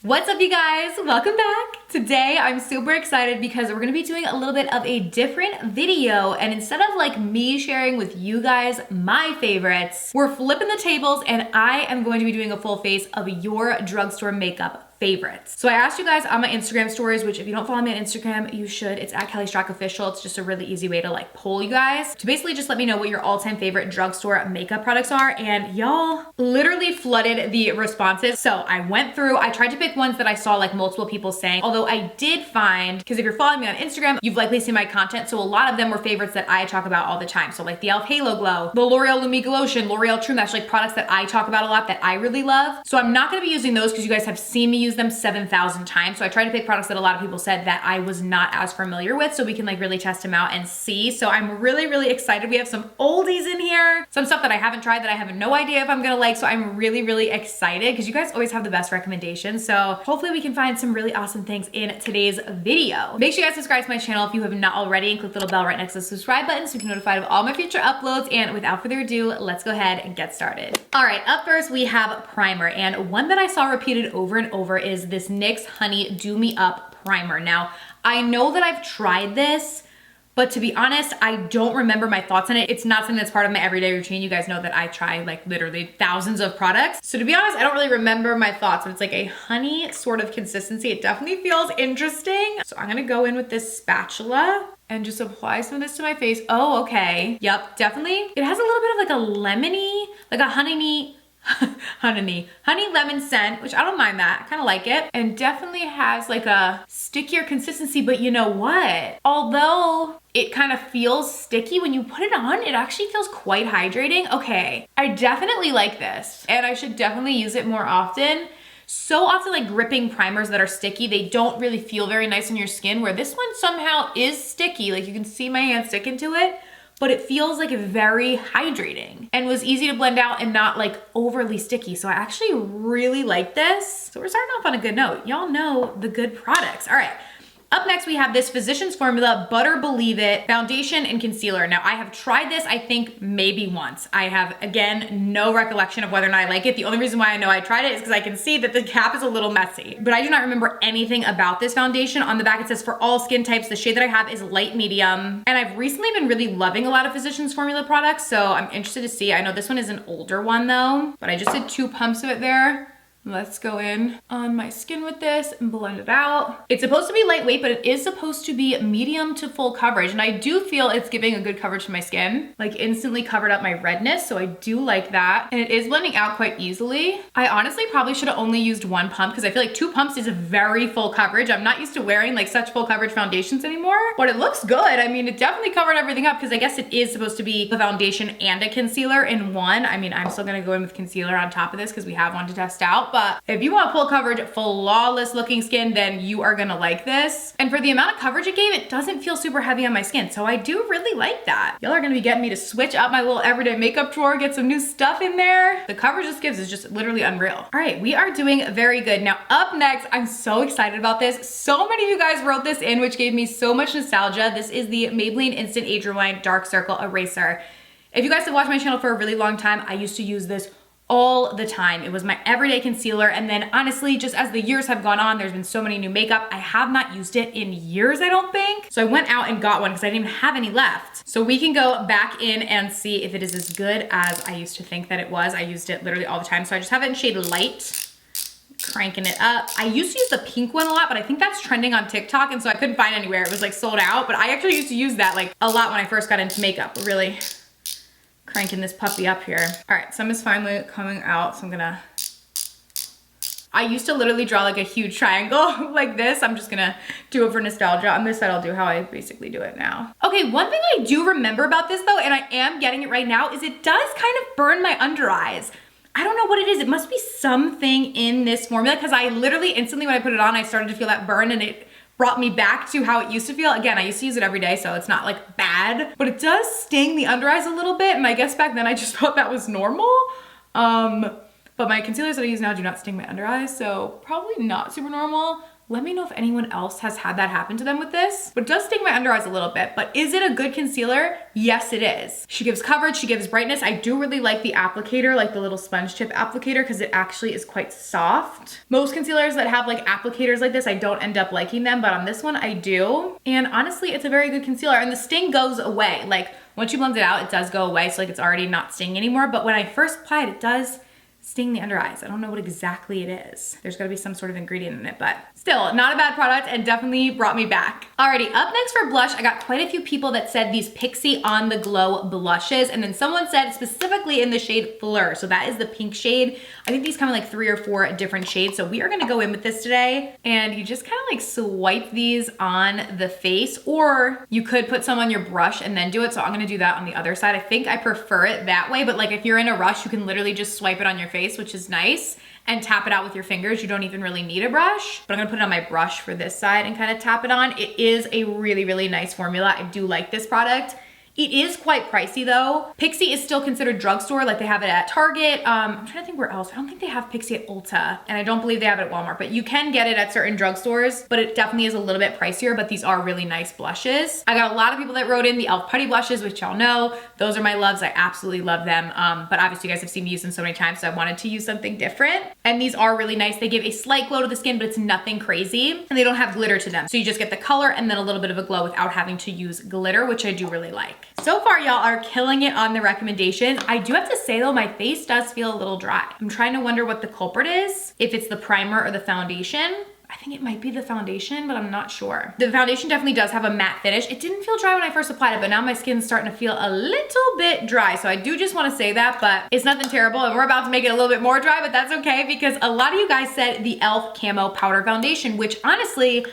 What's up, you guys? Welcome back. Today I'm super excited because we're gonna be doing a little bit of a different video, and instead of like me sharing with you guys my favorites, we're flipping the tables and I am going to be doing a full face of your drugstore makeup favorites. So I asked you guys on my Instagram stories, which if you don't follow me on Instagram, you should. It's at Strack Official. It's just a really easy way to like poll you guys to basically just let me know what your all-time favorite drugstore makeup products are. And y'all literally flooded the responses. So I went through, I tried to pick ones that I saw like multiple people saying, although I did find, because if you're following me on Instagram, you've likely seen my content. So a lot of them were favorites that I talk about all the time. So like the e.l.f. Halo Glow, the L'Oreal Lumi Lotion, L'Oreal True Match, like products that I talk about a lot that I really love. So I'm not gonna be using those because you guys have seen me use them 7,000 times. So I tried to pick products that a lot of people said that I was not as familiar with, so we can like really test them out and see. So I'm really excited. We have some oldies in here, some stuff that I haven't tried that I have no idea if I'm gonna like. So I'm really excited because you guys always have the best recommendations. So hopefully we can find some really awesome things in today's video. Make sure you guys subscribe to my channel if you have not already, and click the little bell right next to the subscribe button so you can be notified of all my future uploads. And without further ado, let's go ahead and get started. All right, up first we have primer, and one that I saw repeated over and over is this NYX Honey Do Me Up primer. Now, I know that I've tried this, but to be honest, I don't remember my thoughts on it. It's not something that's part of my everyday routine. You guys know that I try like literally thousands of products. So to be honest, I don't really remember my thoughts, but it's like a honey sort of consistency. It definitely feels interesting. So I'm gonna go in with this spatula and just apply some of this to my face. Oh, okay. Yep, definitely. It has a little bit of like a lemony, like a honey lemon scent, which I don't mind that. I kind of like it, and definitely has like a stickier consistency. But you know what? Although it kind of feels sticky, when you put it on, it actually feels quite hydrating. Okay, I definitely like this, and I should definitely use it more often. So often, like gripping primers that are sticky, they don't really feel very nice on your skin, where this one somehow is sticky. Like you can see my hand sticking to it, but it feels like very hydrating and was easy to blend out and not like overly sticky. So I actually really like this. So we're starting off on a good note. Y'all know the good products. All right. Up next, we have this Physicians Formula Butter Believe It foundation and concealer. Now, I have tried this, I think maybe once. I have, again, no recollection of whether or not I like it. The only reason why I know I tried it is because I can see that the cap is a little messy, but I do not remember anything about this foundation. On the back, it says for all skin types. The shade that I have is light medium, and I've recently been really loving a lot of Physicians Formula products, so I'm interested to see. I know this one is an older one though, but I just did 2 pumps of it there. Let's go in on my skin with this and blend it out. It's supposed to be lightweight, but it is supposed to be medium to full coverage. And I do feel it's giving a good coverage to my skin, like instantly covered up my redness. So I do like that. And it is blending out quite easily. I honestly probably should have only used 1 pump because I feel like 2 pumps is a very full coverage. I'm not used to wearing like such full coverage foundations anymore, but it looks good. I mean, it definitely covered everything up because I guess it is supposed to be a foundation and a concealer in one. I mean, I'm still gonna go in with concealer on top of this because we have one to test out. But if you want full coverage, flawless looking skin, then you are gonna like this. And for the amount of coverage it gave, it doesn't feel super heavy on my skin. So I do really like that. Y'all are gonna be getting me to switch up my little everyday makeup drawer, get some new stuff in there. The coverage this gives is just literally unreal. All right, we are doing very good. Now up next, I'm so excited about this. So many of you guys wrote this in, which gave me so much nostalgia. This is the Maybelline Instant Age Rewind Dark Circle Eraser. If you guys have watched my channel for a really long time, I used to use this all the time. It was my everyday concealer. And then honestly, just as the years have gone on, there's been so many new makeup. I have not used it in years, I don't think. So I went out and got one because I didn't even have any left. So we can go back in and see if it is as good as I used to think that it was. I used it literally all the time. So I just have it in shade light. Cranking it up. I used to use the pink one a lot, but I think that's trending on TikTok, and so I couldn't find anywhere. It was like sold out, but I actually used to use that like a lot when I first got into makeup. Really cranking this puppy up here. All right, some is finally coming out, so I used to literally draw like a huge triangle like this. I'm just gonna do it for nostalgia. On this side, I'll do how I basically do it now. Okay, one thing I do remember about this though, and I am getting it right now, is it does kind of burn my under eyes. I don't know what it is. It must be something in this formula, because I literally instantly when I put it on, I started to feel that burn, and it brought me back to how it used to feel. Again, I used to use it every day, so it's not like bad, but it does sting the under eyes a little bit. And I guess back then I just thought that was normal. But my concealers that I use now do not sting my under eyes, so probably not super normal. Let me know if anyone else has had that happen to them with this. But it does sting my under eyes a little bit, but is it a good concealer? Yes, it is. She gives coverage, she gives brightness. I do really like the applicator, like the little sponge tip applicator, because it actually is quite soft. Most concealers that have like applicators like this, I don't end up liking them, but on this one I do. And honestly, it's a very good concealer, and the sting goes away. Like once you blend it out, it does go away. So like it's already not stinging anymore. But when I first applied, it does sting the under eyes. I don't know what exactly it is. There's gotta be some sort of ingredient in it, but still not a bad product and definitely brought me back. Alrighty, up next for blush, I got quite a few people that said these Pixi On The Glow blushes, and then someone said specifically in the shade Fleur. So that is the pink shade. I think these come in like 3 or 4 different shades. So we are gonna go in with this today, and you just kind of like swipe these on the face, or you could put some on your brush and then do it. So I'm gonna do that on the other side. I think I prefer it that way, but like if you're in a rush, you can literally just swipe it on your face, which is nice, and tap it out with your fingers. You don't even really need a brush, but I'm gonna put it on my brush for this side and kind of tap it on. It is a really, really nice formula. I do like this product. It is quite pricey though. Pixi is still considered drugstore, like they have it at Target. I'm trying to think where else. I don't think they have Pixi at Ulta, and I don't believe they have it at Walmart, but you can get it at certain drugstores, but it definitely is a little bit pricier, but these are really nice blushes. I got a lot of people that wrote in the e.l.f. Putty blushes, which y'all know, those are my loves. I absolutely love them. But obviously you guys have seen me use them so many times, so I wanted to use something different. And these are really nice. They give a slight glow to the skin, but it's nothing crazy, and they don't have glitter to them. So you just get the color and then a little bit of a glow without having to use glitter, which I do really like. So far, y'all are killing it on the recommendations. I do have to say though, my face does feel a little dry. I'm trying to wonder what the culprit is, if it's the primer or the foundation. I think it might be the foundation, but I'm not sure. The foundation definitely does have a matte finish. It didn't feel dry when I first applied it, but now my skin's starting to feel a little bit dry. So I do just wanna say that, but it's nothing terrible, and we're about to make it a little bit more dry, but that's okay, because a lot of you guys said the e.l.f. Camo Powder Foundation, which honestly,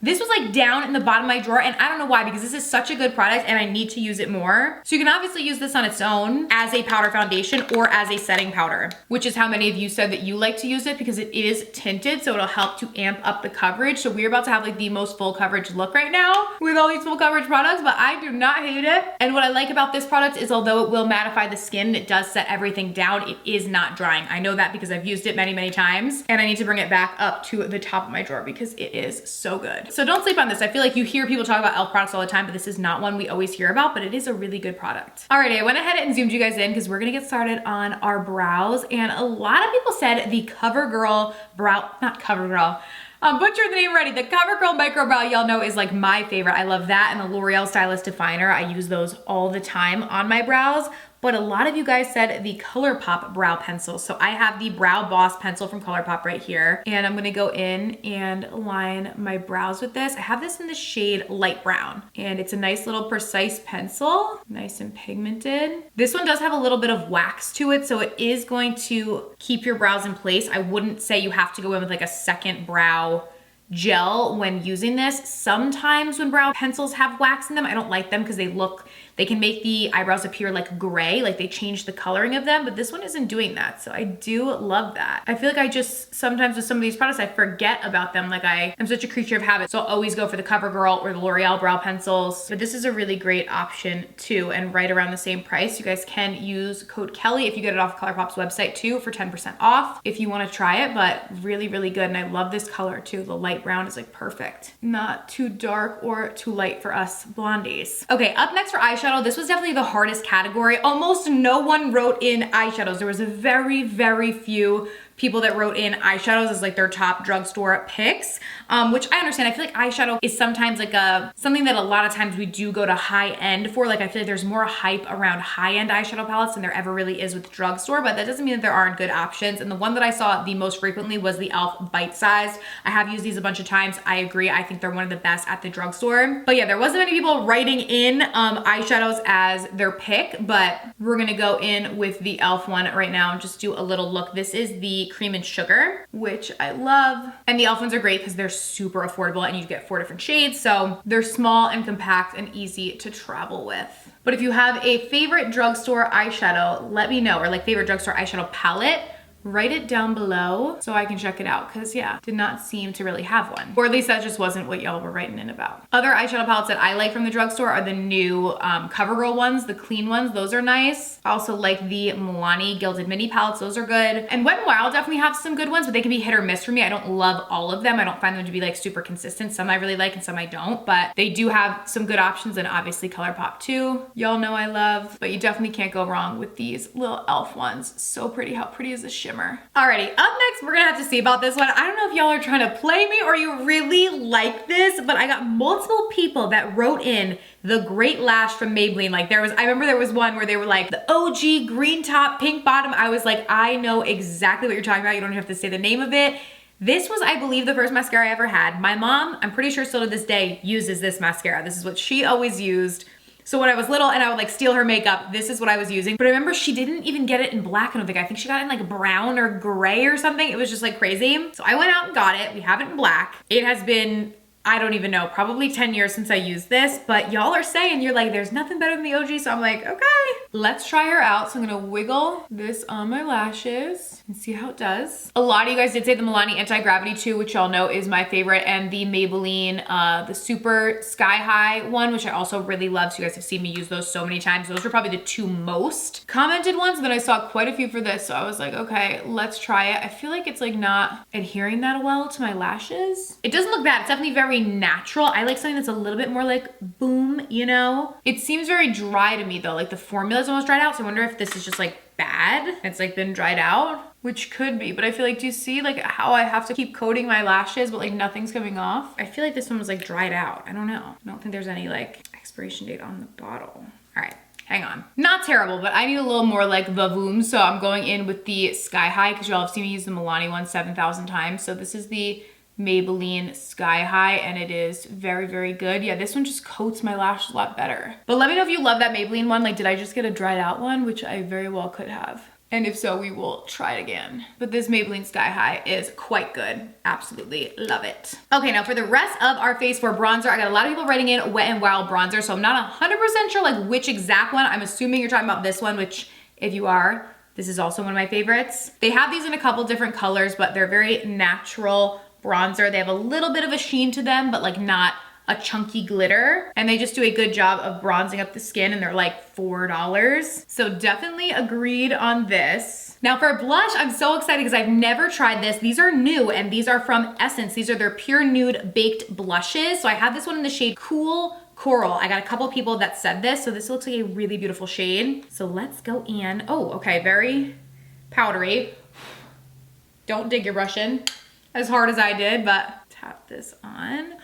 this was like down in the bottom of my drawer, and I don't know why, because this is such a good product and I need to use it more. So you can obviously use this on its own as a powder foundation or as a setting powder, which is how many of you said that you like to use it, because it is tinted, so it'll help to amp up the coverage. So we're about to have like the most full coverage look right now with all these full coverage products, but I do not hate it. And what I like about this product is although it will mattify the skin, it does set everything down, it is not drying. I know that because I've used it many, many times, and I need to bring it back up to the top of my drawer because it is so good. So don't sleep on this. I feel like you hear people talk about e.l.f. products all the time, but this is not one we always hear about, but it is a really good product. Alrighty, I went ahead and zoomed you guys in because we're gonna get started on our brows, and a lot of people said the CoverGirl brow, not CoverGirl, I'm butchering the name already. The CoverGirl Micro Brow, y'all know, is like my favorite. I love that, and the L'Oreal Stylist Definer. I use those all the time on my brows. But a lot of you guys said the ColourPop brow pencil. So I have the Brow Boss pencil from ColourPop right here, and I'm gonna go in and line my brows with this. I have this in the shade light brown, and it's a nice little precise pencil, nice and pigmented. This one does have a little bit of wax to it, so it is going to keep your brows in place. I wouldn't say you have to go in with like a second brow gel when using this. Sometimes when brow pencils have wax in them, I don't like them because they can make the eyebrows appear like gray, like they change the coloring of them, but this one isn't doing that. So I do love that. I feel like I just, sometimes with some of these products, I forget about them. Like I am such a creature of habit. So I'll always go for the CoverGirl or the L'Oreal brow pencils, but this is a really great option too. And right around the same price, you guys can use code Kelly if you get it off ColourPop's website too for 10% off if you want to try it, but really, really good. And I love this color too. The light brown is like perfect. Not too dark or too light for us blondies. Okay, up next for eyeshadow. This was definitely the hardest category. Almost no one wrote in eyeshadows. There was a very, very few people that wrote in eyeshadows as like their top drugstore picks, which I understand. I feel like eyeshadow is sometimes like something that a lot of times we do go to high end for. Like I feel like there's more hype around high end eyeshadow palettes than there ever really is with drugstore, but that doesn't mean that there aren't good options. And the one that I saw the most frequently was the e.l.f. Bite Size. I have used these a bunch of times. I agree. I think they're one of the best at the drugstore. But yeah, there wasn't many people writing in eyeshadows as their pick, but we're gonna go in with the e.l.f. one right now and just do a little look. This is the Cream and Sugar, which I love. And the e.l.f. ones are great because they're super affordable and you get 4 different shades. So they're small and compact and easy to travel with. But if you have a favorite drugstore eyeshadow, let me know, or like favorite drugstore eyeshadow palette, write it down below so I can check it out, because yeah, did not seem to really have one. Or at least that just wasn't what y'all were writing in about. Other eyeshadow palettes that I like from the drugstore are the new CoverGirl ones, the clean ones. Those are nice. I also like the Milani Gilded Mini palettes. Those are good. And Wet n Wild definitely have some good ones, but they can be hit or miss for me. I don't love all of them. I don't find them to be like super consistent. Some I really like and some I don't, but they do have some good options, and obviously ColourPop too. Y'all know I love, but you definitely can't go wrong with these little elf ones. So pretty. How pretty is the shimmer? Alrighty, up next, we're gonna have to see about this one. I don't know if y'all are trying to play me or you really like this, but I got multiple people that wrote in the Great Lash from Maybelline. Like I remember there was one where they were like, the OG green top, pink bottom. I was like, I know exactly what you're talking about. You don't have to say the name of it. This was, I believe, the first mascara I ever had. My mom, I'm pretty sure still to this day, uses this mascara. This is what she always used. So when I was little and I would like steal her makeup, this is what I was using. But I remember she didn't even get it in black, I don't think. I think she got it in like brown or gray or something. It was just like crazy. So I went out and got it. We have it in black. It has been, I don't even know, probably 10 years since I used this, but y'all are saying, you're like, there's nothing better than the OG. So I'm like, okay, let's try her out. So I'm gonna wiggle this on my lashes and see how it does. A lot of you guys did say the Milani Anti-Gravity 2, which y'all know is my favorite, and the Maybelline, the Super Sky High one, which I also really love. So you guys have seen me use those so many times. Those were probably the two most commented ones, but I saw quite a few for this. So I was like, okay, let's try it. I feel like it's like not adhering that well to my lashes. It doesn't look bad. It's definitely very natural. I like something that's a little bit more like boom, you know? It seems very dry to me though. Like the formula's almost dried out. So I wonder if this is just like bad. It's like been dried out, which could be, but I feel like, do you see like how I have to keep coating my lashes, but like nothing's coming off? I feel like this one was like dried out. I don't know. I don't think there's any like expiration date on the bottle. All right. Hang on. Not terrible, but I need a little more like vavoom. So I'm going in with the Sky High, because y'all have seen me use the Milani one 7,000 times. So this is the Maybelline Sky High, and it is very, very good. Yeah, this one just coats my lashes a lot better. But let me know if you love that Maybelline one. Like, did I just get a dried out one? Which I very well could have. And if so, we will try it again. But this Maybelline Sky High is quite good. Absolutely love it. Okay, now for the rest of our face for bronzer, I got a lot of people writing in Wet n Wild bronzer, so I'm not 100% sure like which exact one. I'm assuming you're talking about this one, which if you are, this is also one of my favorites. They have these in a couple different colors, but they're very natural bronzer. They have a little bit of a sheen to them, but like not a chunky glitter. And they just do a good job of bronzing up the skin, and they're like $4. So definitely agreed on this. Now for blush, I'm so excited because I've never tried this. These are new, and these are from Essence. These are their Pure Nude Baked Blushes. So I have this one in the shade Cool Coral. I got a couple people that said this, so this looks like a really beautiful shade. So let's go in. Oh, okay, very powdery. Don't dig your brush in as hard as I did, but tap this on.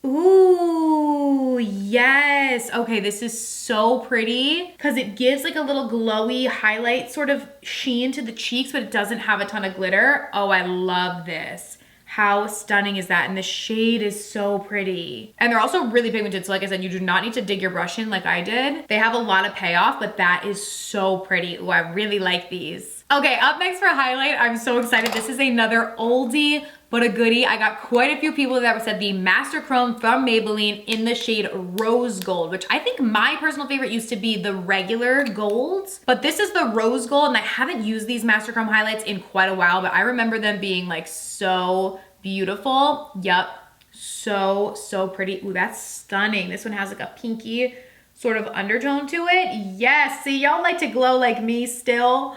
Ooh, yes. Okay, this is so pretty because it gives like a little glowy highlight sort of sheen to the cheeks, but it doesn't have a ton of glitter. Oh, I love this. How stunning is that? And the shade is so pretty. And they're also really pigmented. So like I said, you do not need to dig your brush in like I did. They have a lot of payoff, but that is so pretty. Ooh, I really like these. Okay, up next for a highlight, I'm so excited. This is another oldie but a goodie. I got quite a few people that said the Master Chrome from Maybelline in the shade Rose Gold, which I think my personal favorite used to be the regular golds, but this is the Rose Gold, and I haven't used these Master Chrome highlights in quite a while, but I remember them being like so beautiful. Yep, so pretty. Ooh, that's stunning. This one has like a pinky sort of undertone to it. Yes, see, y'all like to glow like me still.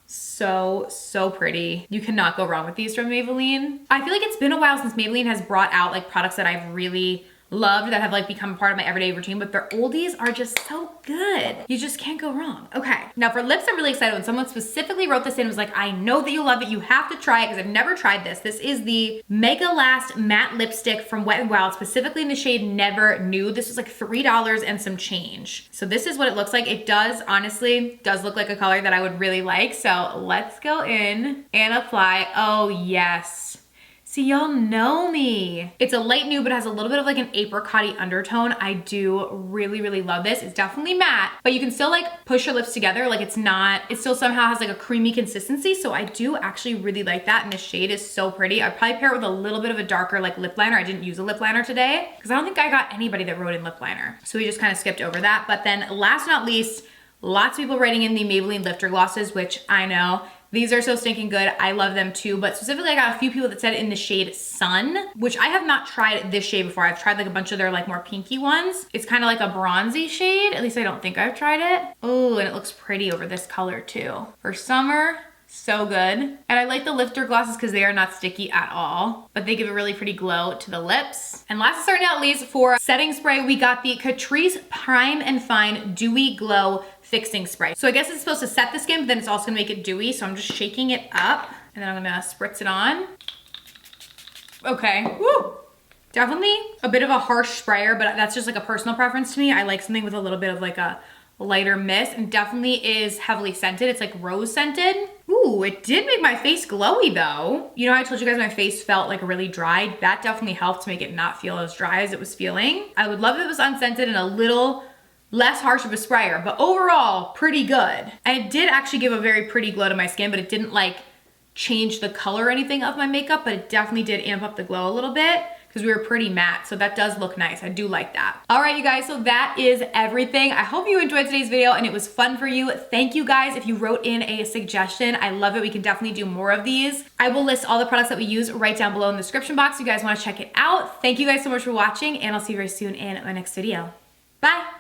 So pretty. You cannot go wrong with these from Maybelline. I feel like it's been a while since Maybelline has brought out like products that I've really loved, that have like become a part of my everyday routine, but their oldies are just so good. You just can't go wrong. Okay, now for lips, I'm really excited. When someone specifically wrote this in and was like, I know that you love it, you have to try it, because I've never tried this. This is the Mega Last Matte Lipstick from Wet n Wild, specifically in the shade Never Nude. This was like $3 and some change. So this is what it looks like. It does, honestly, does look like a color that I would really like. So let's go in and apply. Oh yes. See, y'all know me. It's a light nude, but has a little bit of like an apricot-y undertone. I do really love this. It's definitely matte, but you can still like push your lips together. Like it's not, it still somehow has like a creamy consistency. So I do actually really like that. And the shade is so pretty. I'd probably pair it with a little bit of a darker like lip liner. I didn't use a lip liner today because I don't think I got anybody that wrote in lip liner. So we just kind of skipped over that. But then last but not least, lots of people writing in the Maybelline Lifter Glosses, which I know These are so stinking good. I love them too, but specifically I got a few people that said in the shade Sun, which I have not tried this shade before. I've tried like a bunch of their like more pinky ones. It's kind of like a bronzy shade. At least I don't think I've tried it. Oh, and it looks pretty over this color too. For summer, so good. And I like the lifter glosses because they are not sticky at all, but they give a really pretty glow to the lips. And last but certainly not least, for setting spray, we got the Catrice Prime and Fine Dewy Glow Fixing Spray. So I guess it's supposed to set the skin, but then it's also gonna make it dewy. So I'm just shaking it up and then I'm gonna spritz it on. Okay, woo! Definitely a bit of a harsh sprayer, but that's just like a personal preference to me. I like something with a little bit of like a lighter mist, and definitely is heavily scented. It's like rose scented. Ooh, it did make my face glowy though. You know how I told you guys my face felt like really dry? That definitely helped to make it not feel as dry as it was feeling. I would love if it was unscented and a little less harsh of a sprayer, but overall pretty good. And it did actually give a very pretty glow to my skin, but it didn't like change the color or anything of my makeup, but it definitely did amp up the glow a little bit because we were pretty matte. So that does look nice. I do like that. All right, you guys, so that is everything. I hope you enjoyed today's video and it was fun for you. Thank you guys if you wrote in a suggestion. I love it. We can definitely do more of these. I will list all the products that we use right down below in the description box if you guys want to check it out. Thank you guys so much for watching, and I'll see you very soon in my next video. Bye.